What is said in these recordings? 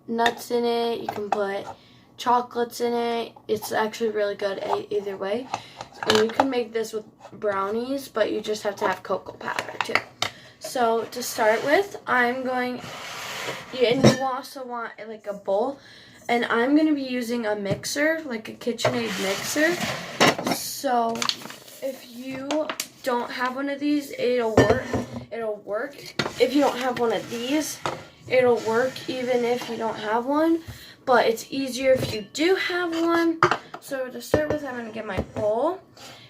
nuts in it. You can put chocolates in it. It's actually really good either way. And you can make this with brownies, but you just have to have cocoa powder too. So to start with, and you also want like a bowl. And I'm going to be using a mixer, like a KitchenAid mixer. So if you don't have one of these, it'll work. If you don't have one of these, it'll work even if you don't have one. But it's easier if you do have one. So to start with, I'm going to get my bowl.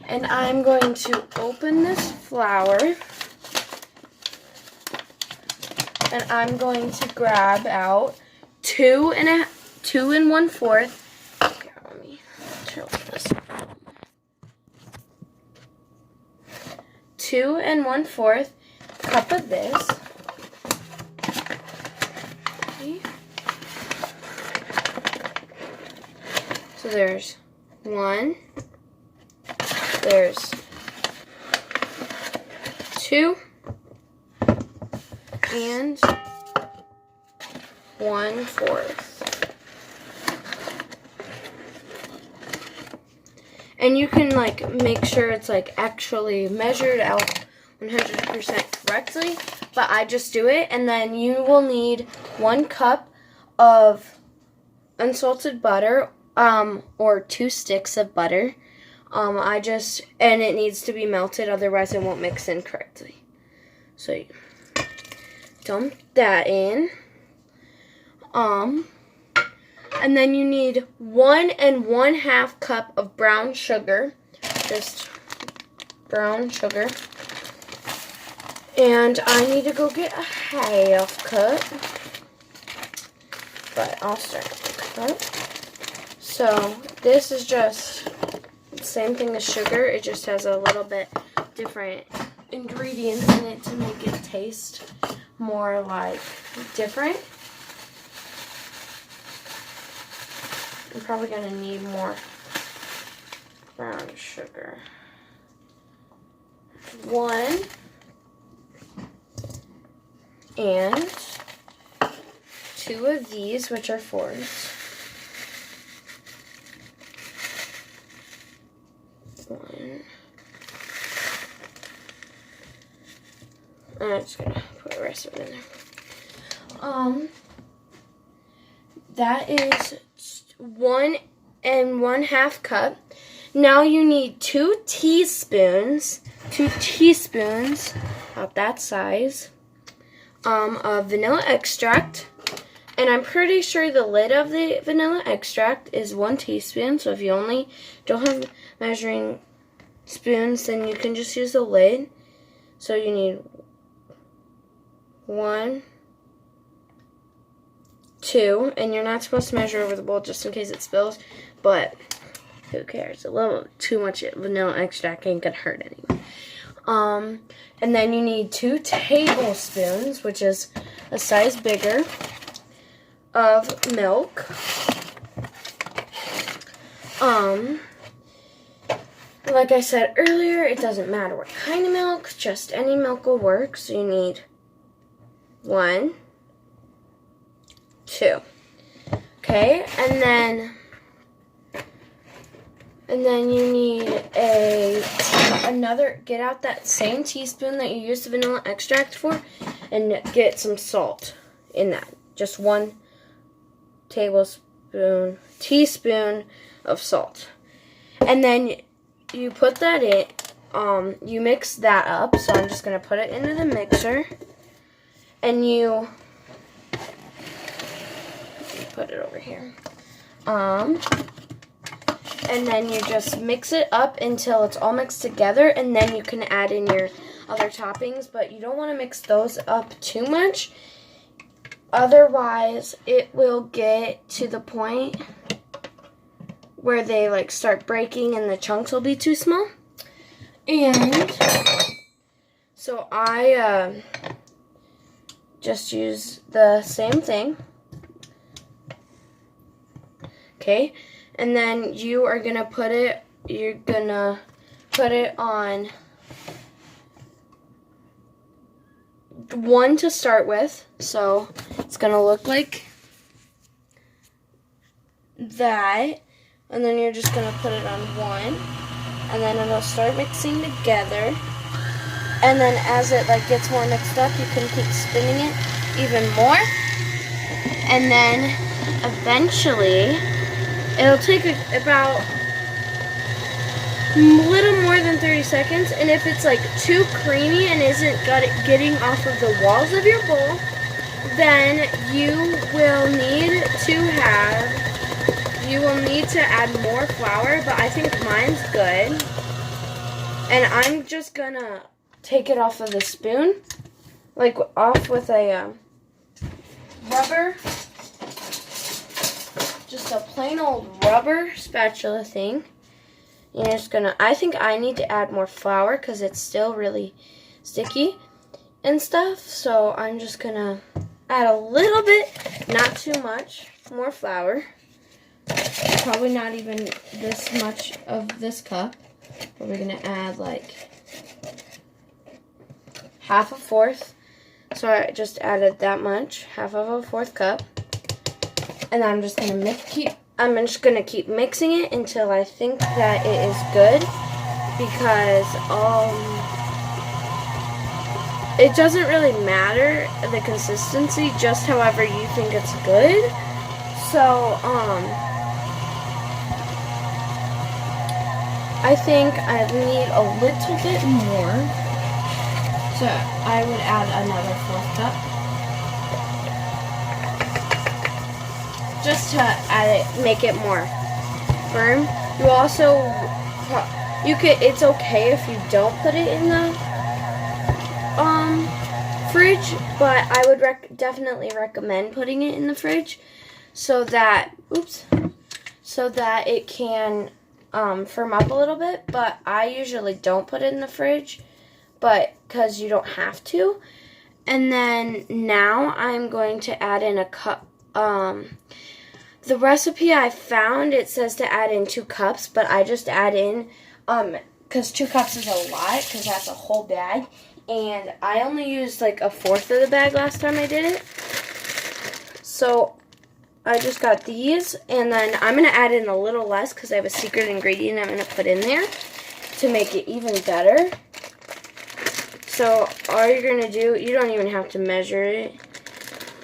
And I'm going to open this flour. And I'm going to grab out 2 1/4. Okay, let me tilt this. 2 1/4 cup of this. Okay. So there's 1. There's 2. And 1/4. And you can like make sure it's like actually measured out 100% correctly, but I just do it. And then you will need 1 cup of unsalted butter, or 2 sticks of butter. And it needs to be melted, otherwise it won't mix in correctly. So you dump that in. And then you need 1 1/2 cup of brown sugar. Just brown sugar. And I need to go get a 1/2 cup. But I'll start with a cup. So this is just the same thing as sugar. It just has a little bit different ingredients in it to make it taste more like different. I'm probably going to need more brown sugar. 1 and 2 of these, which are 4s. 1. I'm just going to put the rest of it in there. That is 1 1/2 cup. Now you need 2 teaspoons, about that size, of vanilla extract. And I'm pretty sure the lid of the vanilla extract is 1 teaspoon. So if you only don't have measuring spoons, then you can just use the lid. So you need 1, 2, and you're not supposed to measure over the bowl just in case it spills, but who cares? A little too much vanilla extract ain't gonna hurt anyone. And then you need 2 tablespoons, which is a size bigger, of milk. Like I said earlier, it doesn't matter what kind of milk, just any milk will work. So you need 1, 2. Okay, and then you need get out that same teaspoon that you used the vanilla extract for, and get some salt in that. Just 1 teaspoon of salt. And then you put that in, you mix that up. So I'm just going to put it into the mixer, and you put it over here. And then you just mix it up until it's all mixed together, and then you can add in your other toppings, but you don't want to mix those up too much. Otherwise, it will get to the point where they like start breaking and the chunks will be too small. And so I just use the same thing. Okay, and then you're gonna put it on 1 to start with. So it's gonna look like that, and then you're just gonna put it on one, and then it'll start mixing together. And then as it like gets more mixed up, you can keep spinning it even more. And then eventually, it'll take about a little more than 30 seconds. And if it's like too creamy and isn't getting off of the walls of your bowl, then you will need to add more flour. But I think mine's good. And I'm just gonna take it off of the spoon, like off with a rubber, just a plain old rubber spatula thing. You're just gonna, I think I need to add more flour because it's still really sticky and stuff. So I'm just gonna add a little bit, not too much, more flour. Probably not even this much of this cup, but we're gonna add like half a fourth. So I just added that much, half of a fourth cup. And I'm just gonna keep mixing it until I think that it is good, because it doesn't really matter the consistency, just however you think it's good. So I think I need a little bit more. So I would add another fourth cup, just to make it more firm. You also, it's okay if you don't put it in the fridge, but I would definitely recommend putting it in the fridge so that it can firm up a little bit. But I usually don't put it in the fridge, but because you don't have to. And then now I'm going to add in a cup. The recipe I found, it says to add in 2 cups, but I just add in, because 2 cups is a lot, because that's a whole bag. And I only used like a fourth of the bag last time I did it. So I just got these, and then I'm going to add in a little less because I have a secret ingredient I'm going to put in there to make it even better. So all you're going to do, you don't even have to measure it.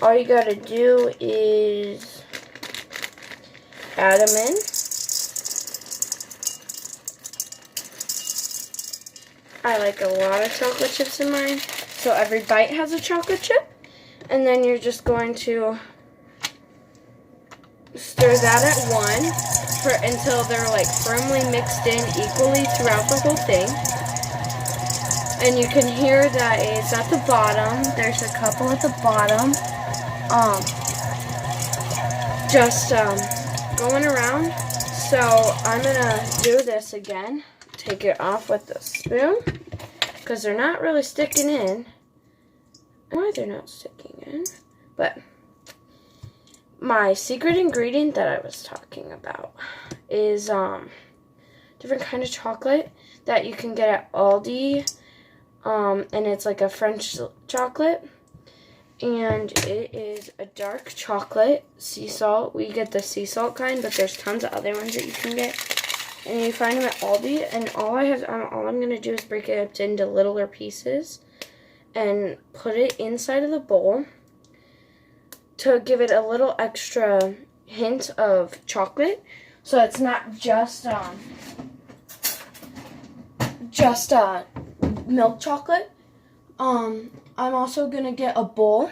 All you got to do is add them in. I like a lot of chocolate chips in mine, so every bite has a chocolate chip. And then you're just going to stir that at one until they're like firmly mixed in equally throughout the whole thing. And you can hear that it's at the bottom. There's a couple at the bottom. Just going around. So I'm gonna do this again. Take it off with the spoon because they're not really sticking in. Why they're not sticking in? But my secret ingredient that I was talking about is different kind of chocolate that you can get at Aldi. And it's like a French chocolate, and it is a dark chocolate sea salt. We get the sea salt kind, but there's tons of other ones that you can get, and you find them at Aldi. And all I'm gonna do is break it up into littler pieces and put it inside of the bowl to give it a little extra hint of chocolate, so it's not just milk chocolate. I'm also gonna get a bowl.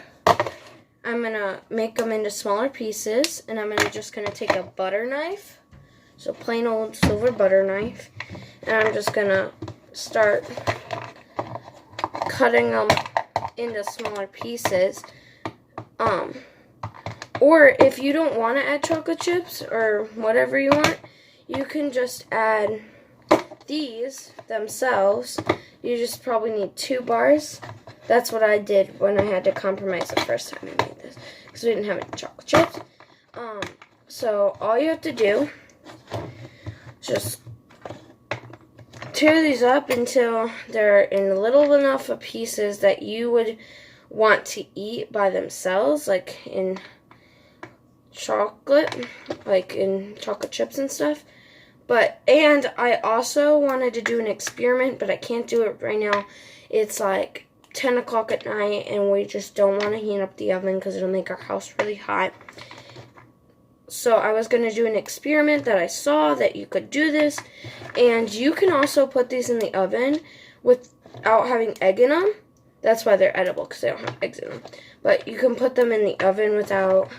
I'm gonna make them into smaller pieces, and I'm just gonna take a butter knife, so plain old silver butter knife, and I'm just gonna start cutting them into smaller pieces. Or if you don't want to add chocolate chips or whatever you want, you can just add these themselves. You just probably need 2 bars. That's what I did when I had to compromise the first time I made this, because we didn't have any chocolate chips. So all you have to do is just tear these up until they're in little enough of pieces that you would want to eat by themselves, like in chocolate, like in chocolate chips and stuff. And I also wanted to do an experiment, but I can't do it right now. It's like 10 o'clock at night, and we just don't want to heat up the oven because it'll make our house really hot. So I was going to do an experiment that I saw that you could do this. And you can also put these in the oven without having egg in them. That's why they're edible, because they don't have eggs in them. But you can put them in the oven without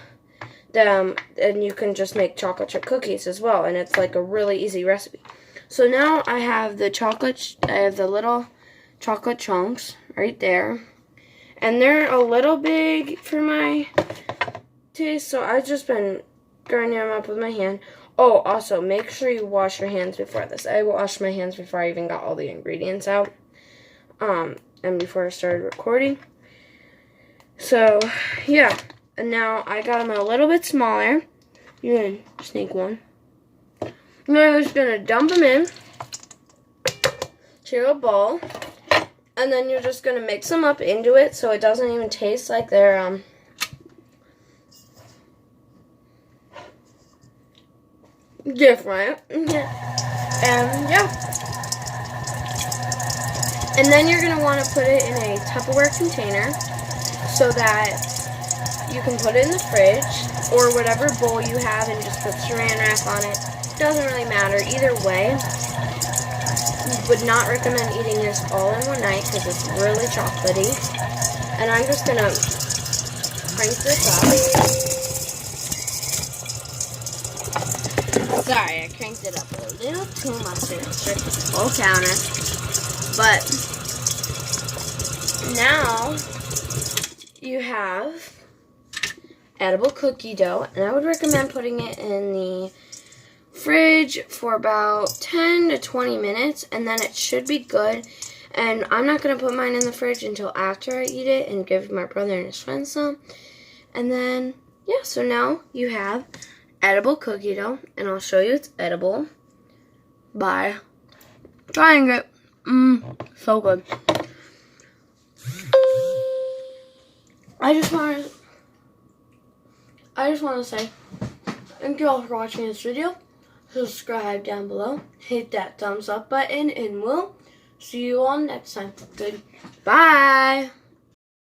them, and you can just make chocolate chip cookies as well. And it's like a really easy recipe. So now I have the little chocolate chunks right there. And they're a little big for my taste, so I've just been grinding them up with my hand. Oh, also, make sure you wash your hands before this. I washed my hands before I even got all the ingredients out. And before I started recording. So, yeah. And now I got them a little bit smaller. You're going to sneak one. And I'm just going to dump them in to a bowl. And then you're just going to mix them up into it so it doesn't even taste like they're, different. And yeah. And then you're going to want to put it in a Tupperware container so that you can put it in the fridge or whatever bowl you have and just put saran wrap on it. Doesn't really matter. Either way, would not recommend eating this all in one night because it's really chocolatey. And I'm just going to crank this up. Sorry, I cranked it up a little too much here for the whole counter. But now you have edible cookie dough, and I would recommend putting it in the fridge for about 10 to 20 minutes, and then it should be good. And I'm not going to put mine in the fridge until after I eat it and give my brother and his friends some. And then, yeah, so now you have edible cookie dough, and I'll show you it's edible by trying it. So good. I just want to say thank you all for watching this video. Subscribe down below. Hit that thumbs up button, and we'll see you all next time. Goodbye.